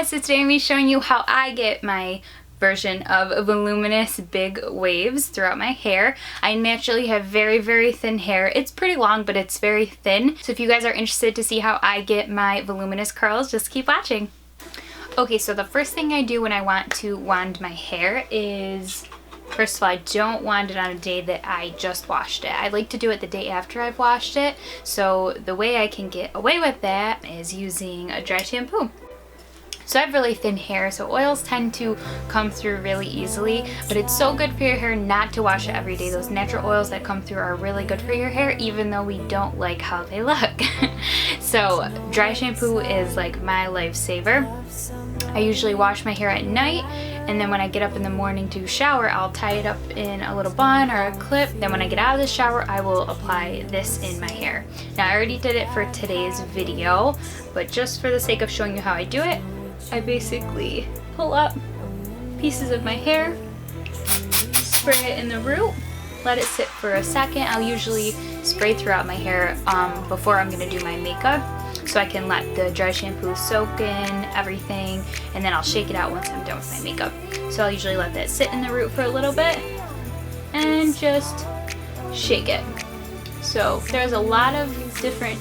guys, so today I'm going to be showing you how I get my version of voluminous big waves throughout my hair. I naturally have very thin hair. It's pretty long, but it's very thin. So if you guys are interested to see how I get my voluminous curls, just keep watching. Okay, so the first thing I do when I want to wand my hair is, first of all, I don't wand it on a day that I just washed it. I like to do it the day after I've washed it. So the way I can get away with that is using a dry shampoo. So I have really thin hair, so oils tend to come through really easily, but it's so good for your hair not to wash it every day. Those natural oils that come through are really good for your hair, even though we don't like how they look. So dry shampoo is like my lifesaver. I usually wash my hair at night, and then when I get up in the morning to shower, I'll tie it up in a little bun or a clip. Then when I get out of the shower, I will apply this in my hair. Now I already did it for today's video, but just for the sake of showing you how I do it, I basically pull up pieces of my hair, spray it in the root, let it sit for a second. I'll usually spray throughout my hair before I'm going to do my makeup, so I can let the dry shampoo soak in everything, and then I'll shake it out once I'm done with my makeup. So I'll usually let that sit in the root for a little bit and just shake it. So there's a lot of different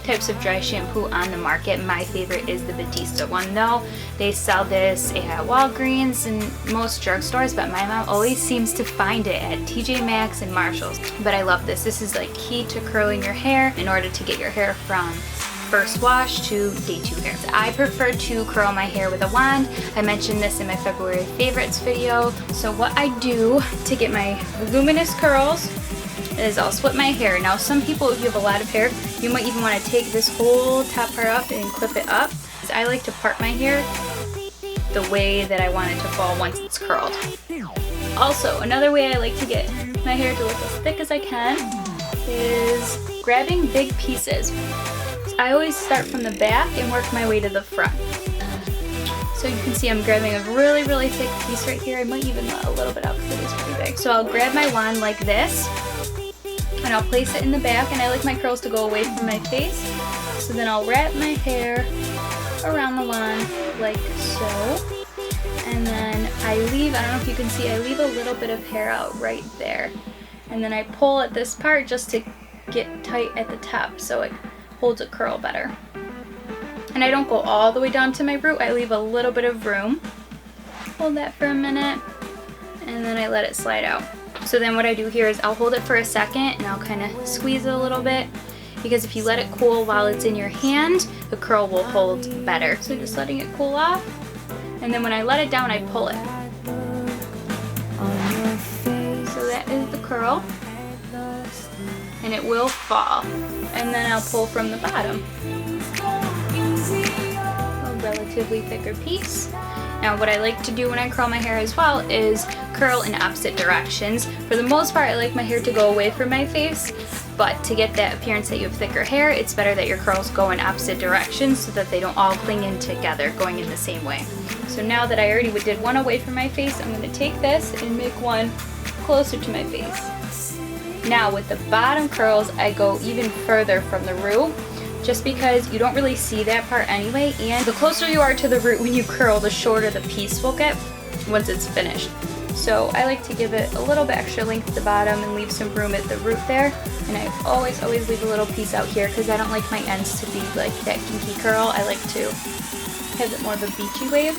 types of dry shampoo on the market. My favorite is the Batista one though. They sell this at Walgreens and most drugstores, but my mom always seems to find it at TJ Maxx and Marshall's. But I love this. This is like key to curling your hair in order to get your hair from first wash to day 2 hair. I prefer to curl my hair with a wand. I mentioned this in my February favorites video. So what I do to get my voluminous curls is I'll split my hair. Now some people, if you have a lot of hair, you might even want to take this whole top part off and clip it up. I like to part my hair the way that I want it to fall once it's curled. Also, another way I like to get my hair to look as thick as I can is grabbing big pieces. So I always start from the back and work my way to the front. So you can see I'm grabbing a really thick piece right here. I might even let a little bit out because it is pretty big. So I'll grab my wand like this, and I'll place it in the back, and I like my curls to go away from my face. So then I'll wrap my hair around the wand like so. And then I leave, I don't know if you can see, I leave a little bit of hair out right there. And then I pull at this part just to get tight at the top so it holds a curl better. And I don't go all the way down to my root, I leave a little bit of room. Hold that for a minute, and then I let it slide out. So then what I do here is I'll hold it for a second and I'll kind of squeeze it a little bit, because if you let it cool while it's in your hand, the curl will hold better. So just letting it cool off, and then when I let it down, I pull it. So that is the curl, and it will fall. And then I'll pull from the bottom. A relatively thicker piece. Now what I like to do when I curl my hair as well is curl in opposite directions. For the most part, I like my hair to go away from my face, but to get that appearance that you have thicker hair, it's better that your curls go in opposite directions so that they don't all cling in together, going in the same way. So now that I already did one away from my face, I'm going to take this and make one closer to my face. Now with the bottom curls, I go even further from the root, just because you don't really see that part anyway, and the closer you are to the root when you curl, the shorter the piece will get once it's finished. So I like to give it a little bit extra length at the bottom and leave some room at the root there, and I always leave a little piece out here because I don't like my ends to be like that kinky curl. I like to have it more of a beachy wave.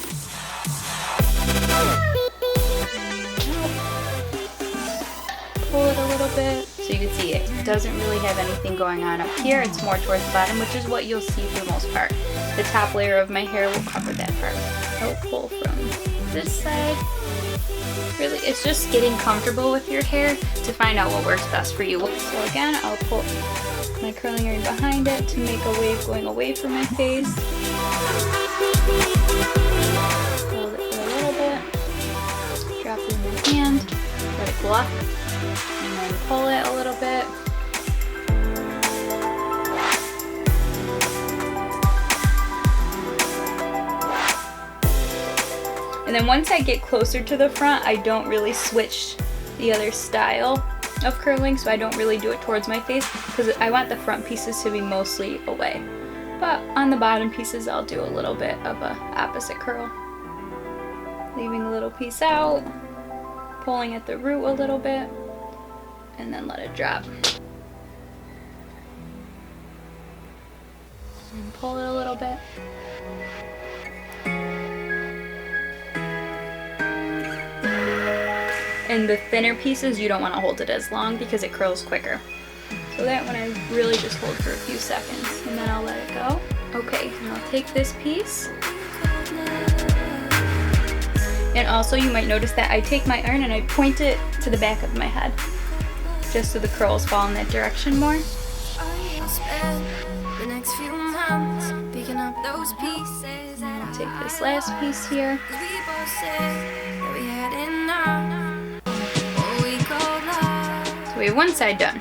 Pull it a little bit. So you can see it doesn't really have anything going on up here. It's more towards the bottom, which is what you'll see for the most part. The top layer of my hair will cover that part. I'll pull from this side. Really, it's just getting comfortable with your hair to find out what works best for you. So again, I'll pull my curling iron behind it to make a wave going away from my face. Hold it for a little bit. Drop it in my hand. Let it cool off. And then pull it a little bit. And then once I get closer to the front, I don't really switch the other style of curling, so I don't really do it towards my face because I want the front pieces to be mostly away. But on the bottom pieces, I'll do a little bit of a opposite curl. Leaving a little piece out, pulling at the root a little bit, and then let it drop. And pull it a little bit. And the thinner pieces, you don't want to hold it as long because it curls quicker. So that one I really just hold for a few seconds and then I'll let it go. Okay, and I'll take this piece. And also you might notice that I take my iron and I point it to the back of my head, just so the curls fall in that direction more. I'll take this last piece here. So we have one side done.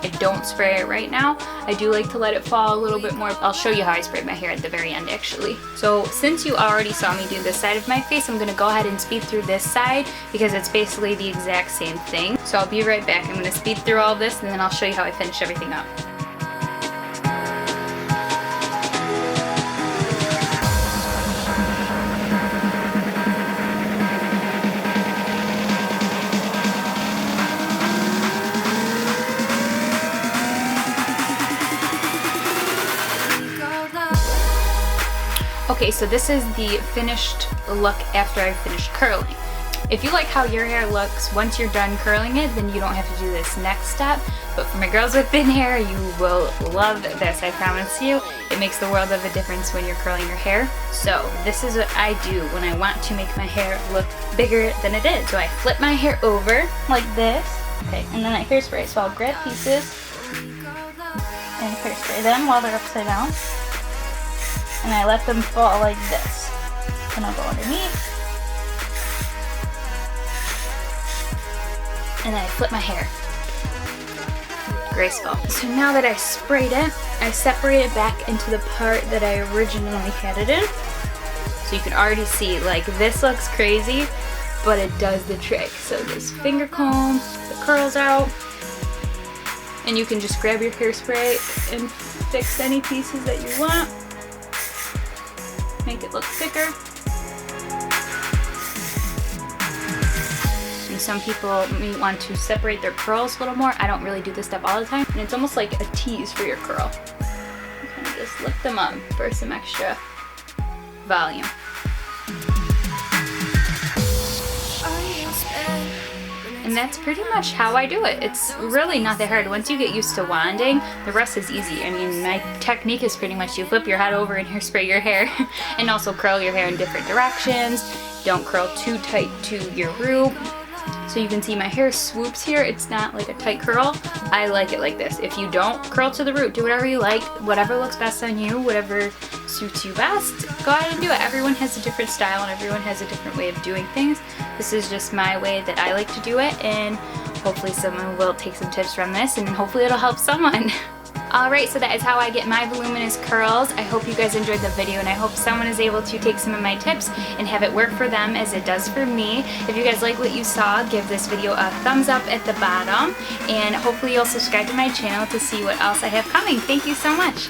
I don't spray it right now. I do like to let it fall a little bit more. I'll show you how I sprayed my hair at the very end actually. So since you already saw me do this side of my face, I'm gonna go ahead and speed through this side because it's basically the exact same thing. So I'll be right back. I'm gonna speed through all this and then I'll show you how I finish everything up. Okay, so this is the finished look after I finished curling. If you like how your hair looks once you're done curling it, then you don't have to do this next step. But for my girls with thin hair, you will love this, I promise you. It makes the world of a difference when you're curling your hair. So this is what I do when I want to make my hair look bigger than it is. So I flip my hair over like this, okay, and then I hairspray. So I'll grab pieces and hairspray them while they're upside down. And I let them fall like this. And I'll go underneath. And then I flip my hair. Graceful. So now that I sprayed it, I separate it back into the part that I originally had it in. So you can already see, like, this looks crazy, but it does the trick. So just finger comb the curls out. And you can just grab your hairspray and fix any pieces that you want. Make it look thicker. And some people may want to separate their curls a little more. I don't really do this step all the time. And it's almost like a tease for your curl. You kind of just lift them up for some extra volume. And that's pretty much how I do it. It's really not that hard. Once you get used to wanding, the rest is easy. I mean, my technique is pretty much you flip your head over and hairspray your hair and also curl your hair in different directions. Don't curl too tight to your root. So you can see my hair swoops here. It's not like a tight curl. I like it like this. If you don't curl to the root, do whatever you like, whatever looks best on you, whatever suits you best, go ahead and do it. Everyone has a different style and everyone has a different way of doing things. This is just my way that I like to do it, and hopefully someone will take some tips from this and hopefully it'll help someone. Alright, so that is how I get my voluminous curls. I hope you guys enjoyed the video and I hope someone is able to take some of my tips and have it work for them as it does for me. If you guys like what you saw, give this video a thumbs up at the bottom and hopefully you'll subscribe to my channel to see what else I have coming. Thank you so much.